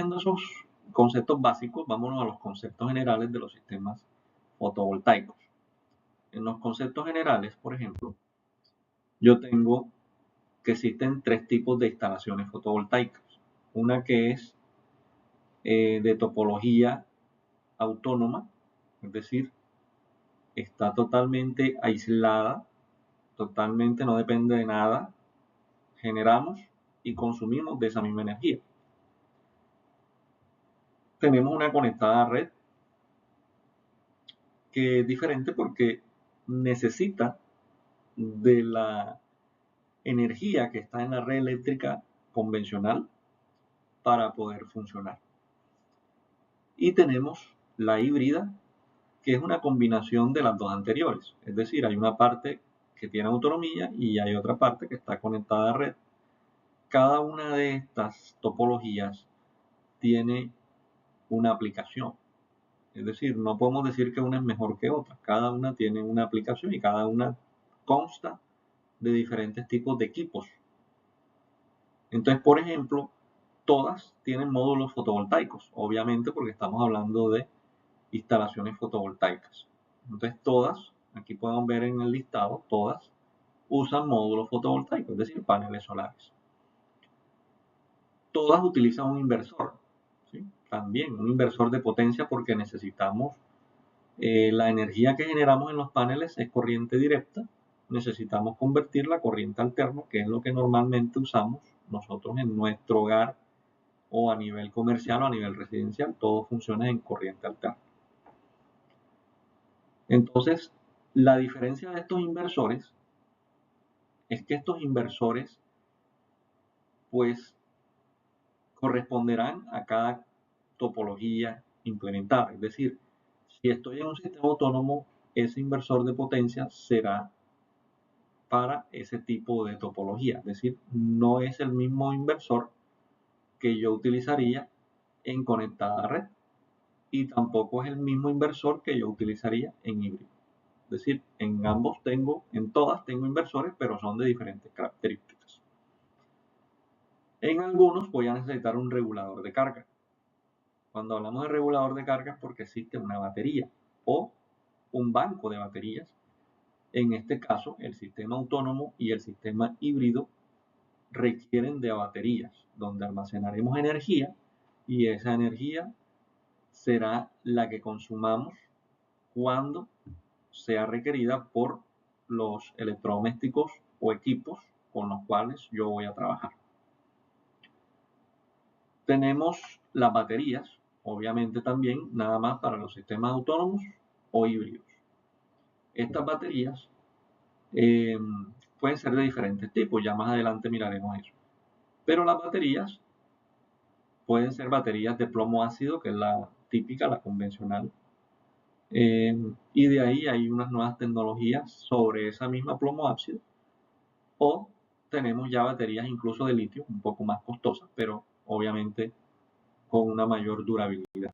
viendo esos conceptos básicos, vámonos a los conceptos generales de los sistemas fotovoltaicos. En los conceptos generales, por ejemplo, yo tengo que existen tres tipos de instalaciones fotovoltaicas. Una que es de topología autónoma, es decir, está totalmente aislada, totalmente no depende de nada, generamos y consumimos de esa misma energía. Tenemos una conectada a red que es diferente porque necesita de la energía que está en la red eléctrica convencional para poder funcionar. Y tenemos la híbrida, que es una combinación de las dos anteriores. Es decir, hay una parte que tiene autonomía y hay otra parte que está conectada a red. Cada una de estas topologías tiene una aplicación. Es decir, no podemos decir que una es mejor que otra. Cada una tiene una aplicación y cada una consta de diferentes tipos de equipos. Entonces, por ejemplo, todas tienen módulos fotovoltaicos, obviamente porque estamos hablando de instalaciones fotovoltaicas. Entonces, todas, aquí podemos ver en el listado, todas usan módulos fotovoltaicos, es decir, paneles solares. Todas utilizan un inversor, ¿sí? También un inversor de potencia porque necesitamos la energía que generamos en los paneles es corriente directa, necesitamos convertirla a corriente alterna, que es lo que normalmente usamos nosotros en nuestro hogar o a nivel comercial o a nivel residencial, todo funciona en corriente alterna. Entonces, la diferencia de estos inversores es que estos inversores pues corresponderán a cada topología implementada. Es decir, si estoy en un sistema autónomo, ese inversor de potencia será para ese tipo de topología. Es decir, no es el mismo inversor que yo utilizaría en conectada a red y tampoco es el mismo inversor que yo utilizaría en híbrido. Es decir, en todas tengo inversores, pero son de diferentes características. En algunos voy a necesitar un regulador de carga. Cuando hablamos de regulador de carga es porque existe una batería o un banco de baterías. En este caso, el sistema autónomo y el sistema híbrido requieren de baterías, donde almacenaremos energía y esa energía será la que consumamos cuando sea requerida por los electrodomésticos o equipos con los cuales yo voy a trabajar. Tenemos las baterías, obviamente también nada más para los sistemas autónomos o híbridos. Estas baterías pueden ser de diferentes tipos, ya más adelante miraremos eso. Pero las baterías pueden ser baterías de plomo ácido, que es la típica, la convencional. Y de ahí hay unas nuevas tecnologías sobre esa misma plomo ácido. O tenemos ya baterías incluso de litio, un poco más costosas, pero obviamente con una mayor durabilidad.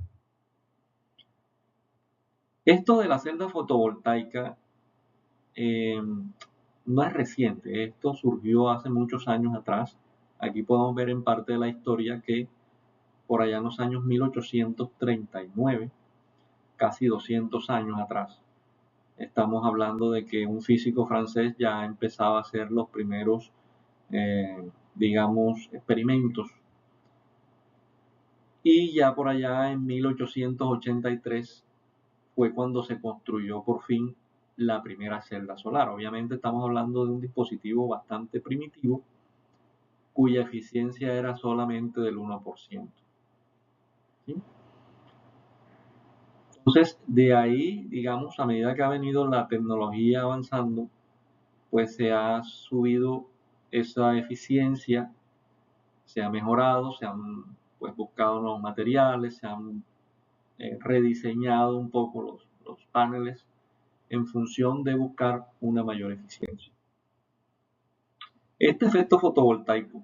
Esto de la celda fotovoltaica no es reciente, esto surgió hace muchos años atrás. Aquí podemos ver en parte de la historia que por allá en los años 1839, casi 200 años atrás, estamos hablando de que un físico francés ya empezaba a hacer los primeros, digamos, experimentos. Y ya por allá en 1883 fue cuando se construyó por fin la primera celda solar. Obviamente estamos hablando de un dispositivo bastante primitivo, cuya eficiencia era solamente del 1%. ¿Sí? Entonces, de ahí, digamos, a medida que ha venido la tecnología avanzando, pues se ha subido esa eficiencia, se ha mejorado, se han pues buscado nuevos materiales, se han rediseñado un poco los paneles en función de buscar una mayor eficiencia. Este efecto fotovoltaico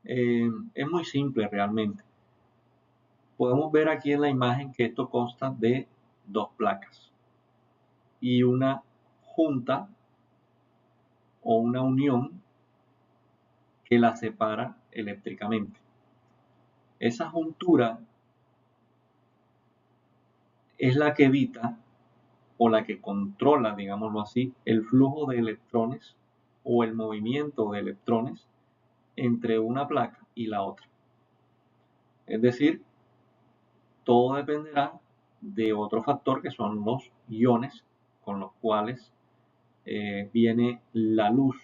es muy simple realmente. Podemos ver aquí en la imagen que esto consta de dos placas y una junta o una unión que la separa eléctricamente. Esa juntura es la que evita o la que controla, digámoslo así, el flujo de electrones o el movimiento de electrones entre una placa y la otra. Es decir, todo dependerá de otro factor que son los iones con los cuales viene la luz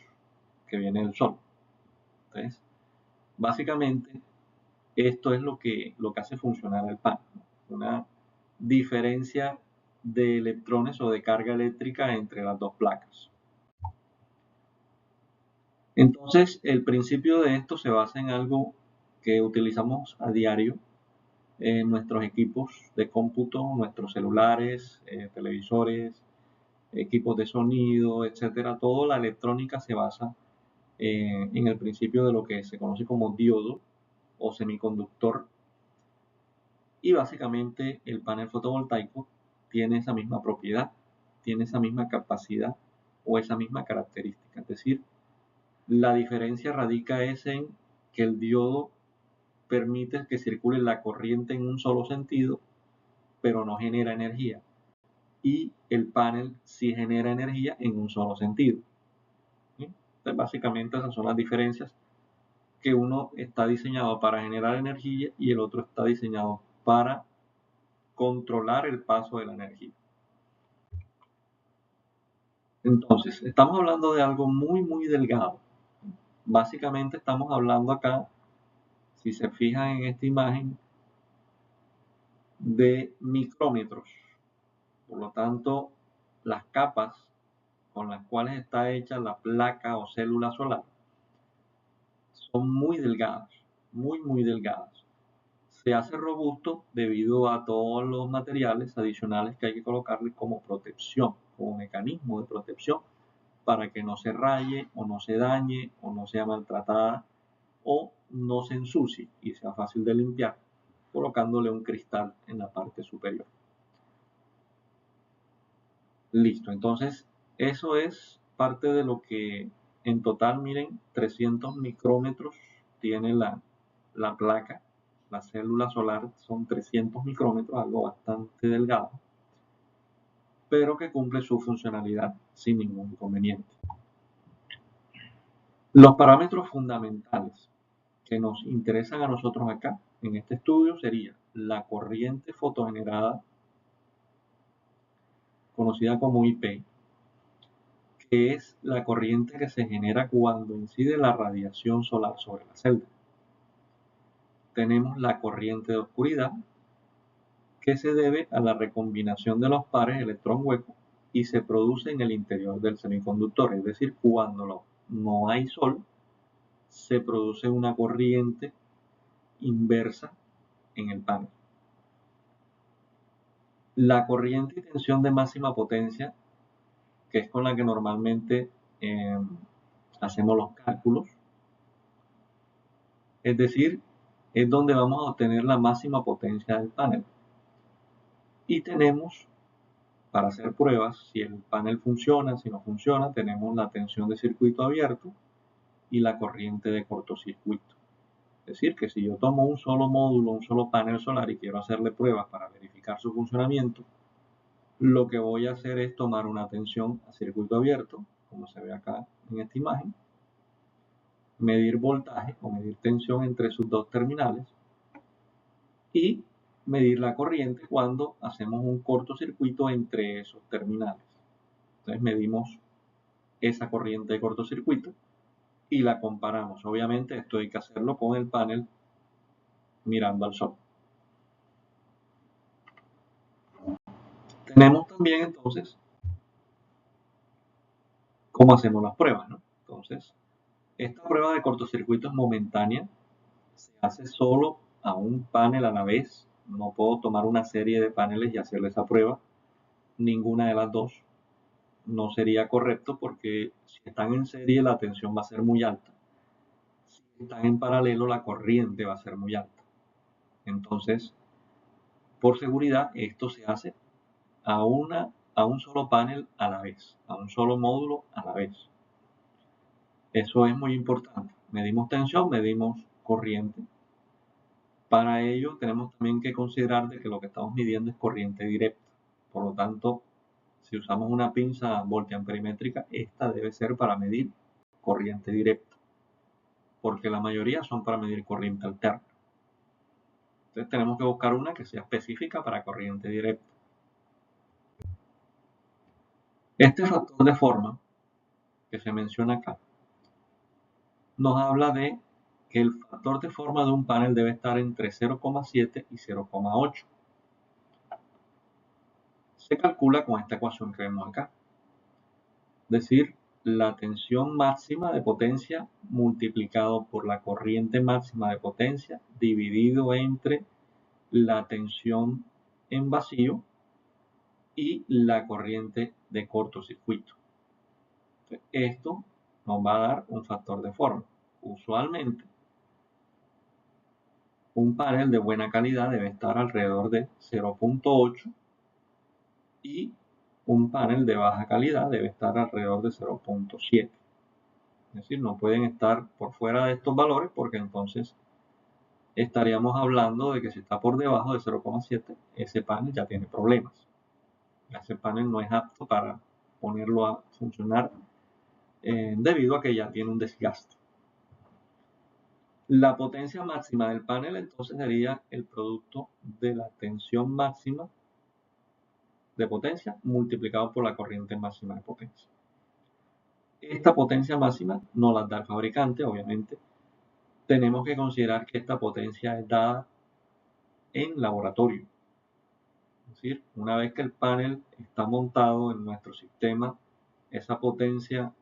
que viene del sol. Entonces, básicamente, esto es lo que hace funcionar el panel, ¿no? Una diferencia de electrones o de carga eléctrica entre las dos placas. Entonces, el principio de esto se basa en algo que utilizamos a diario en nuestros equipos de cómputo, nuestros celulares, televisores, equipos de sonido, etcétera. Toda la electrónica se basa en el principio de lo que se conoce como diodo o semiconductor. Y básicamente el panel fotovoltaico tiene esa misma propiedad, tiene esa misma capacidad o esa misma característica. Es decir, la diferencia radica es en que el diodo permite que circule la corriente en un solo sentido, pero no genera energía. Y el panel sí genera energía en un solo sentido. ¿Sí? Entonces, básicamente esas son las diferencias, que uno está diseñado para generar energía y el otro está diseñado para controlar el paso de la energía. Entonces, estamos hablando de algo muy, muy delgado. Básicamente estamos hablando acá, si se fijan en esta imagen, de micrómetros. Por lo tanto, las capas con las cuales está hecha la placa o célula solar son muy delgadas, muy, muy delgadas. Se hace robusto debido a todos los materiales adicionales que hay que colocarle como protección, como mecanismo de protección, para que no se raye o no se dañe o no sea maltratada o no se ensucie y sea fácil de limpiar, colocándole un cristal en la parte superior. Listo, entonces eso es parte de lo que en total, miren, 300 micrómetros tiene la placa. La célula solar son 300 micrómetros, algo bastante delgado, pero que cumple su funcionalidad sin ningún inconveniente. Los parámetros fundamentales que nos interesan a nosotros acá en este estudio sería la corriente fotogenerada, conocida como IP, que es la corriente que se genera cuando incide la radiación solar sobre la celda. Tenemos la corriente de oscuridad, que se debe a la recombinación de los pares electrón-hueco y se produce en el interior del semiconductor, es decir, cuando no hay sol, se produce una corriente inversa en el panel. La corriente y tensión de máxima potencia, que es con la que normalmente hacemos los cálculos, es decir, es donde vamos a obtener la máxima potencia del panel. Y tenemos, para hacer pruebas, si el panel funciona, si no funciona, tenemos la tensión de circuito abierto y la corriente de cortocircuito. Es decir, que si yo tomo un solo módulo, un solo panel solar y quiero hacerle pruebas para verificar su funcionamiento, lo que voy a hacer es tomar una tensión a circuito abierto, como se ve acá en esta imagen, medir voltaje o medir tensión entre sus dos terminales y medir la corriente cuando hacemos un cortocircuito entre esos terminales. Entonces medimos esa corriente de cortocircuito y la comparamos. Obviamente esto hay que hacerlo con el panel mirando al sol. Tenemos también entonces cómo hacemos las pruebas, ¿no? Entonces, esta prueba de cortocircuito es momentánea, se hace solo a un panel a la vez. No puedo tomar una serie de paneles y hacerle esa prueba. Ninguna de las dos no sería correcto porque si están en serie la tensión va a ser muy alta. Si están en paralelo la corriente va a ser muy alta. Entonces, por seguridad, esto se hace a un solo panel a la vez, a un solo módulo a la vez. Eso es muy importante. Medimos tensión, medimos corriente Para ello tenemos también que considerar de que lo que estamos midiendo es corriente directa. Por lo tanto, si usamos una pinza voltiamperimétrica, esta debe ser para medir corriente directa, porque la mayoría son para medir corriente alterna. Entonces tenemos que buscar una que sea específica para corriente directa. Este factor de forma que se menciona acá nos habla de que el factor de forma de un panel debe estar entre 0,7 y 0,8. Se calcula con esta ecuación que vemos acá. Es decir, la tensión máxima de potencia multiplicado por la corriente máxima de potencia dividido entre la tensión en vacío y la corriente de cortocircuito. Esto nos va a dar un factor de forma. Usualmente, un panel de buena calidad debe estar alrededor de 0,8 y un panel de baja calidad debe estar alrededor de 0,7. Es decir, no pueden estar por fuera de estos valores porque entonces estaríamos hablando de que si está por debajo de 0,7, ese panel ya tiene problemas. Ese panel no es apto para ponerlo a funcionar debido a que ya tiene un desgaste. La potencia máxima del panel entonces sería el producto de la tensión máxima de potencia multiplicado por la corriente máxima de potencia. Esta potencia máxima no la da el fabricante, obviamente. Tenemos que considerar que esta potencia es dada en laboratorio. Es decir, una vez que el panel está montado en nuestro sistema, esa potencia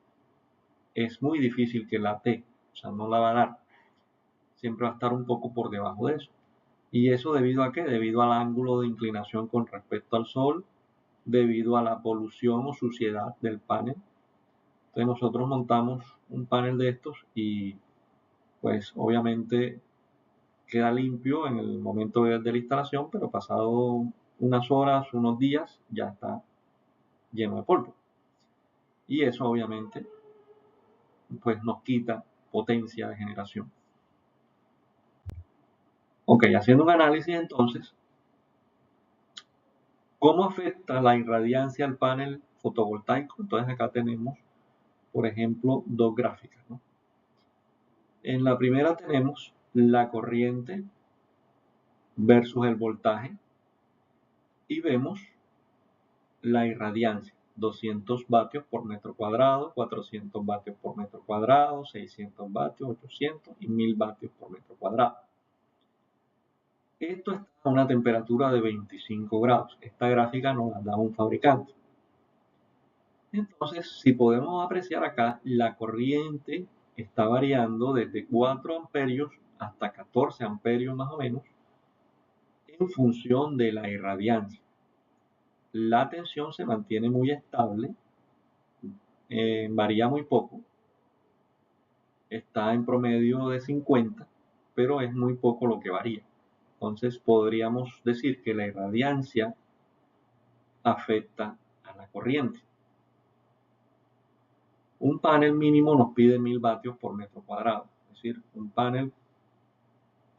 es muy difícil que la dé, o sea, no la va a dar. Siempre va a estar un poco por debajo de eso. ¿Y eso debido a qué? Debido al ángulo de inclinación con respecto al sol, debido a la polución o suciedad del panel. Entonces nosotros montamos un panel de estos y pues obviamente queda limpio en el momento de la instalación, pero pasado unas horas, unos días, ya está lleno de polvo. Y eso obviamente pues nos quita potencia de generación. Ok, haciendo un análisis entonces, ¿cómo afecta la irradiancia al panel fotovoltaico? Entonces acá tenemos, por ejemplo, dos gráficas, ¿no? En la primera tenemos la corriente versus el voltaje y vemos la irradiancia. 200 vatios por metro cuadrado, 400 vatios por metro cuadrado, 600 vatios, 800 y 1000 vatios por metro cuadrado. Esto está a una temperatura de 25 grados. Esta gráfica nos la da un fabricante. Entonces, si podemos apreciar acá, la corriente está variando desde 4 amperios hasta 14 amperios más o menos en función de la irradiancia. La tensión se mantiene muy estable, varía muy poco, está en promedio de 50, pero es muy poco lo que varía. Entonces podríamos decir que la irradiancia afecta a la corriente. Un panel mínimo nos pide 1000 vatios por metro cuadrado, es decir, un panel,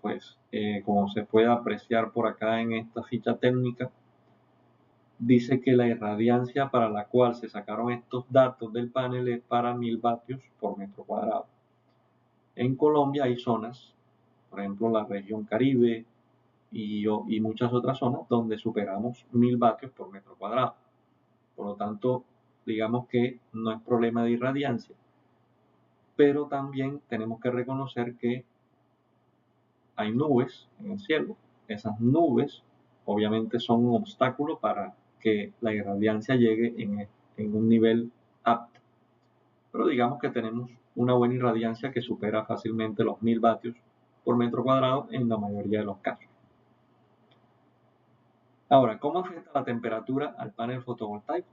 pues como se puede apreciar por acá en esta ficha técnica, dice que la irradiancia para la cual se sacaron estos datos del panel es para 1000 vatios por metro cuadrado. En Colombia hay zonas, por ejemplo la región Caribe y muchas otras zonas donde superamos 1000 vatios por metro cuadrado. Por lo tanto, digamos que no es problema de irradiancia, pero también tenemos que reconocer que hay nubes en el cielo. Esas nubes obviamente son un obstáculo para que la irradiancia llegue en un nivel apto. Pero digamos que tenemos una buena irradiancia que supera fácilmente los 1000 vatios por metro cuadrado en la mayoría de los casos. Ahora, ¿cómo afecta la temperatura al panel fotovoltaico?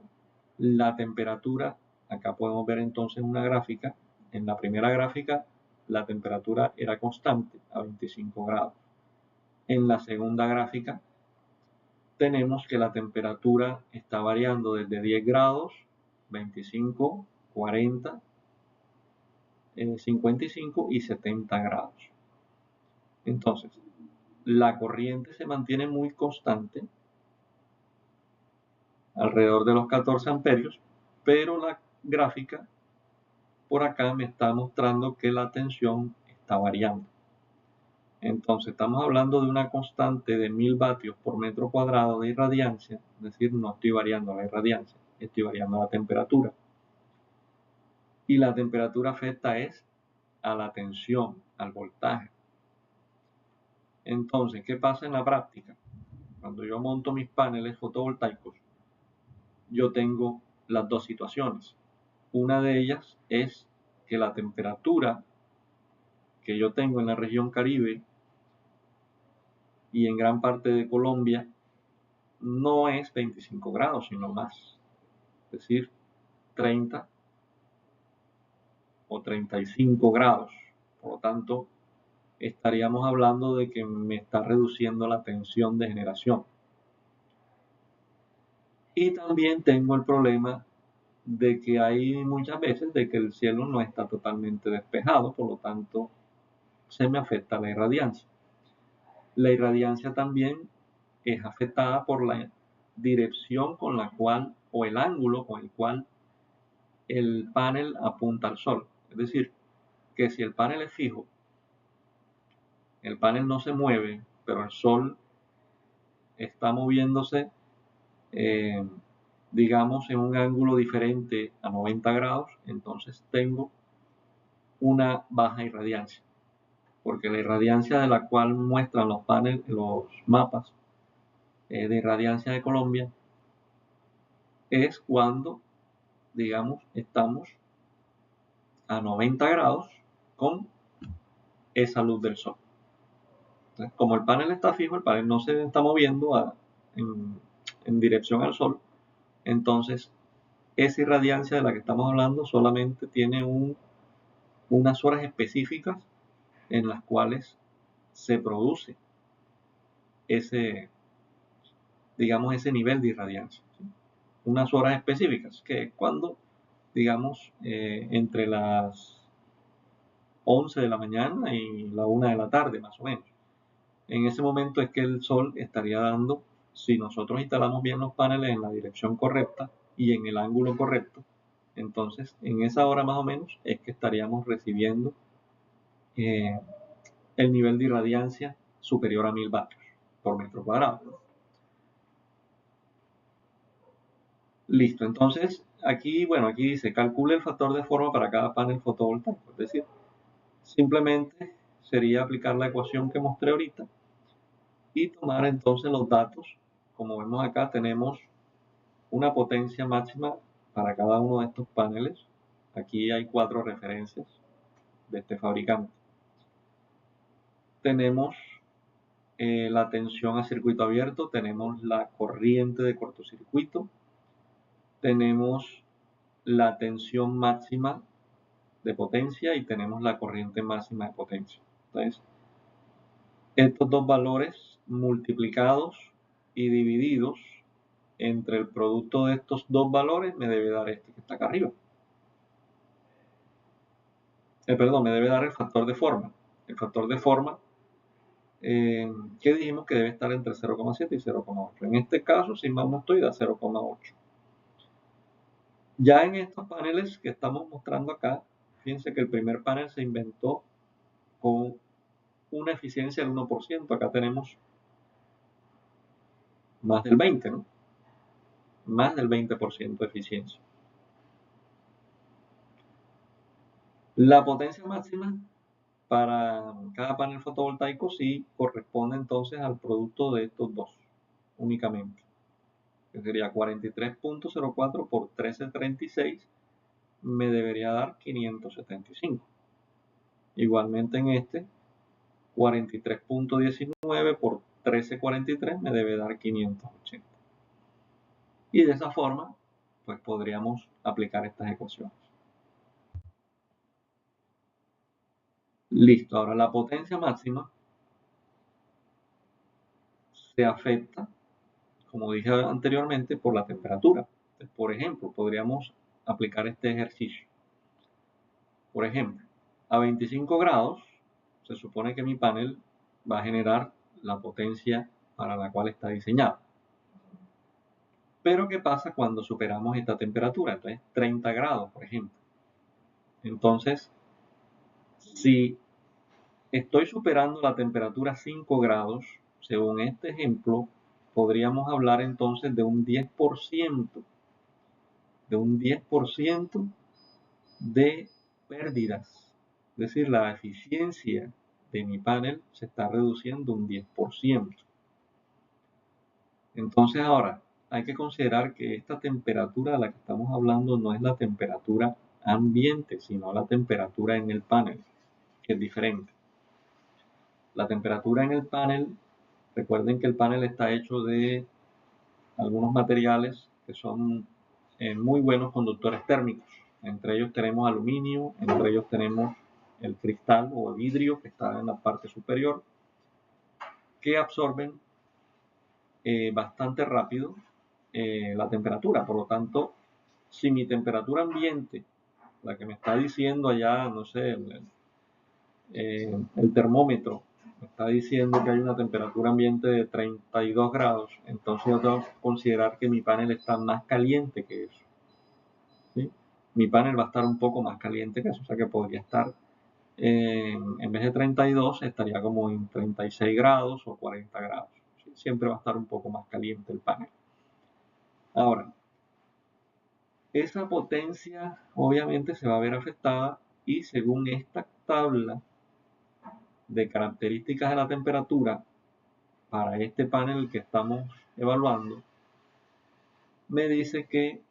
La temperatura, acá podemos ver entonces una gráfica. En la primera gráfica la temperatura era constante a 25 grados. En la segunda gráfica tenemos que la temperatura está variando desde 10 grados, 25, 40, 55 y 70 grados. Entonces, la corriente se mantiene muy constante, alrededor de los 14 amperios, pero la gráfica por acá me está mostrando que la tensión está variando. Entonces estamos hablando de una constante de 1000 vatios por metro cuadrado de irradiancia, es decir, no estoy variando la irradiancia, estoy variando la temperatura. Y la temperatura afecta a la tensión, al voltaje. Entonces, ¿qué pasa en la práctica? Cuando yo monto mis paneles fotovoltaicos, yo tengo las dos situaciones. Una de ellas es que la temperatura que yo tengo en la región Caribe y en gran parte de Colombia no es 25 grados, sino más. Es decir, 30 o 35 grados. Por lo tanto, estaríamos hablando de que me está reduciendo la tensión de generación. Y también tengo el problema de que hay muchas veces de que el cielo no está totalmente despejado, por lo tanto se me afecta la irradiancia. La irradiancia también es afectada por la dirección con la cual o el ángulo con el cual el panel apunta al sol. Es decir, que si el panel es fijo, el panel no se mueve, pero el sol está moviéndose, eh, digamos, en un ángulo diferente a 90 grados, entonces tengo una baja irradiancia, porque la irradiancia de la cual muestran los paneles, los mapas de irradiancia de Colombia, es cuando, digamos, estamos a 90 grados con esa luz del sol. Entonces, como el panel está fijo, el panel no se está moviendo en dirección al sol, entonces esa irradiancia de la que estamos hablando solamente tiene unas horas específicas en las cuales se produce ese, digamos, ese nivel de irradiancia. ¿Sí? Unas horas específicas, que es cuando, digamos, entre las 11 de la mañana y la 1 de la tarde, más o menos. En ese momento es que el sol estaría dando, si nosotros instalamos bien los paneles en la dirección correcta y en el ángulo correcto, entonces en esa hora más o menos es que estaríamos recibiendo eh, el nivel de irradiancia superior a 1000 vatios por metro cuadrado. Listo, entonces aquí, bueno, aquí dice, calcule el factor de forma para cada panel fotovoltaico, es decir, simplemente sería aplicar la ecuación que mostré ahorita y tomar entonces los datos. Como vemos acá, tenemos una potencia máxima para cada uno de estos paneles. Aquí hay 4 referencias de este fabricante. Tenemos la tensión a circuito abierto, tenemos la corriente de cortocircuito, tenemos la tensión máxima de potencia y tenemos la corriente máxima de potencia. Entonces, estos dos valores multiplicados y divididos entre el producto de estos dos valores me debe dar este que está acá arriba. Perdón, me debe dar el factor de forma. El factor de forma que dijimos que debe estar entre 0,7 y 0,8. En este caso, si mal no estoy, da 0,8. Ya en estos paneles que estamos mostrando acá, fíjense que el primer panel se inventó con una eficiencia del 1%. Acá tenemos más del 20%, ¿no? Más del 20% de eficiencia. La potencia máxima para cada panel fotovoltaico sí corresponde entonces al producto de estos dos únicamente, que sería 43.04 por 1336, me debería dar 575. Igualmente en este, 43.19 por 1343 me debe dar 580. Y de esa forma, pues podríamos aplicar estas ecuaciones. Listo, ahora la potencia máxima se afecta, como dije anteriormente, por la temperatura. Por ejemplo, podríamos aplicar este ejercicio. Por ejemplo, a 25 grados se supone que mi panel va a generar la potencia para la cual está diseñado. Pero ¿qué pasa cuando superamos esta temperatura? Entonces, 30 grados, por ejemplo. Entonces, si estoy superando la temperatura 5 grados, según este ejemplo, podríamos hablar entonces de un 10%, de pérdidas. Es decir, la eficiencia de mi panel se está reduciendo un 10%. Entonces ahora hay que considerar que esta temperatura de la que estamos hablando no es la temperatura ambiente, sino la temperatura en el panel, que es diferente. La temperatura en el panel, recuerden que el panel está hecho de algunos materiales que son muy buenos conductores térmicos. Entre ellos tenemos aluminio, entre ellos tenemos el cristal o el vidrio que está en la parte superior, que absorben bastante rápido la temperatura. Por lo tanto, si mi temperatura ambiente, la que me está diciendo allá, no sé, el termómetro, me está diciendo que hay una temperatura ambiente de 32 grados, entonces yo tengo que considerar que mi panel está más caliente que eso. ¿Sí? Mi panel va a estar un poco más caliente que eso, o sea que podría estar, en vez de 32, estaría como en 36 grados o 40 grados. ¿Sí? Siempre va a estar un poco más caliente el panel. Ahora, esa potencia obviamente se va a ver afectada y según esta tabla de características de la temperatura para este panel que estamos evaluando, me dice que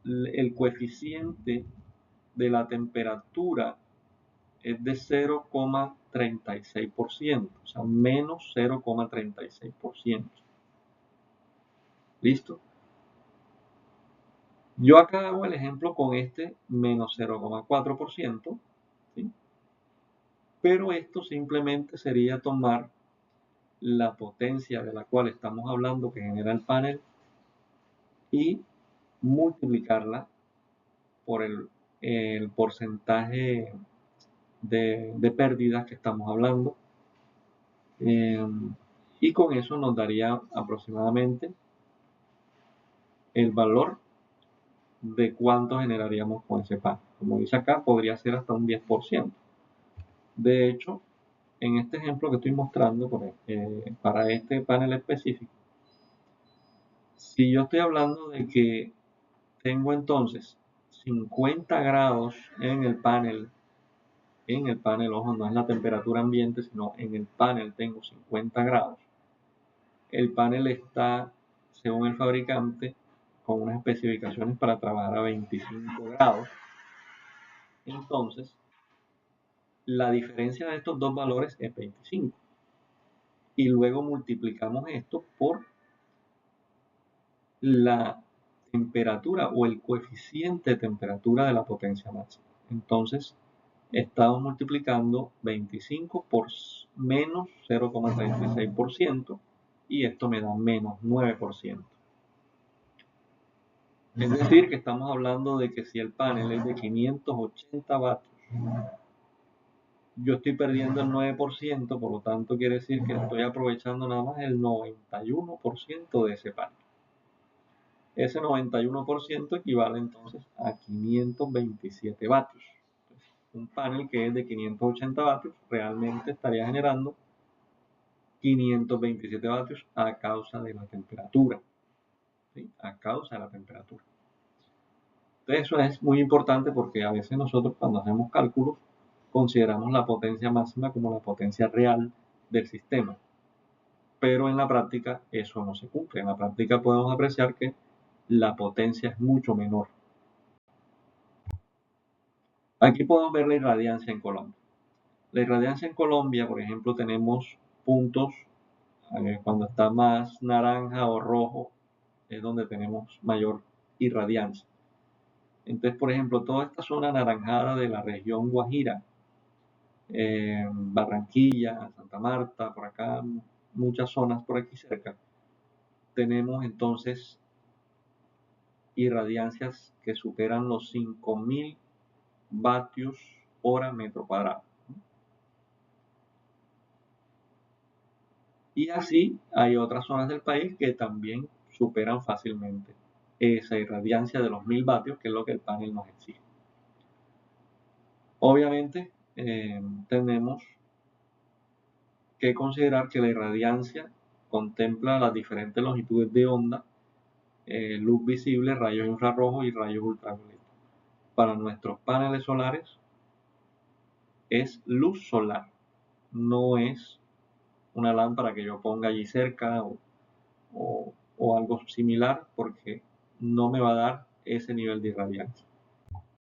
el coeficiente de la temperatura es de 0,36%, o sea, menos 0,36%. ¿Listo? Yo acá hago el ejemplo con este menos 0,4%, ¿sí? Pero esto simplemente sería tomar la potencia de la cual estamos hablando que genera el panel y multiplicarla por el porcentaje de pérdidas que estamos hablando. Y con eso nos daría aproximadamente el valor de cuánto generaríamos con ese panel. Como dice acá, podría ser hasta un 10%. De hecho, en este ejemplo que estoy mostrando para este panel específico, si yo estoy hablando de que tengo entonces 50 grados en el panel, ojo, no es la temperatura ambiente, sino en el panel tengo 50 grados. El panel está, según el fabricante, con unas especificaciones para trabajar a 25 grados. Entonces, la diferencia de estos dos valores es 25. Y luego multiplicamos esto por la temperatura o el coeficiente de temperatura de la potencia máxima. Entonces, estamos multiplicando 25 por menos 0,36% y esto me da menos 9%. Es decir, que estamos hablando de que si el panel es de 580 vatios, yo estoy perdiendo el 9%, por lo tanto quiere decir que estoy aprovechando nada más el 91% de ese panel. Ese 91% equivale entonces a 527 vatios. Entonces, un panel que es de 580 vatios realmente estaría generando 527 vatios a causa de la temperatura. ¿Sí? A causa de la temperatura. Entonces, eso es muy importante porque a veces nosotros cuando hacemos cálculos consideramos la potencia máxima como la potencia real del sistema. Pero en la práctica eso no se cumple. En la práctica podemos apreciar que la potencia es mucho menor. Aquí podemos ver la irradiancia en Colombia. La irradiancia en Colombia, por ejemplo, tenemos puntos, cuando está más naranja o rojo, es donde tenemos mayor irradiancia. Entonces, por ejemplo, toda esta zona anaranjada de la región Guajira, Barranquilla, Santa Marta, por acá, muchas zonas por aquí cerca, tenemos entonces irradiancias que superan los 5000 vatios hora metro cuadrado. Y así hay otras zonas del país que también superan fácilmente esa irradiancia de los 1000 vatios, que es lo que el panel nos exige. Obviamente, tenemos que considerar que la irradiancia contempla las diferentes longitudes de onda, luz visible, rayos infrarrojos y rayos ultravioleta. Para nuestros paneles solares es luz solar, no es una lámpara que yo ponga allí cerca o algo similar, porque no me va a dar ese nivel de irradiancia.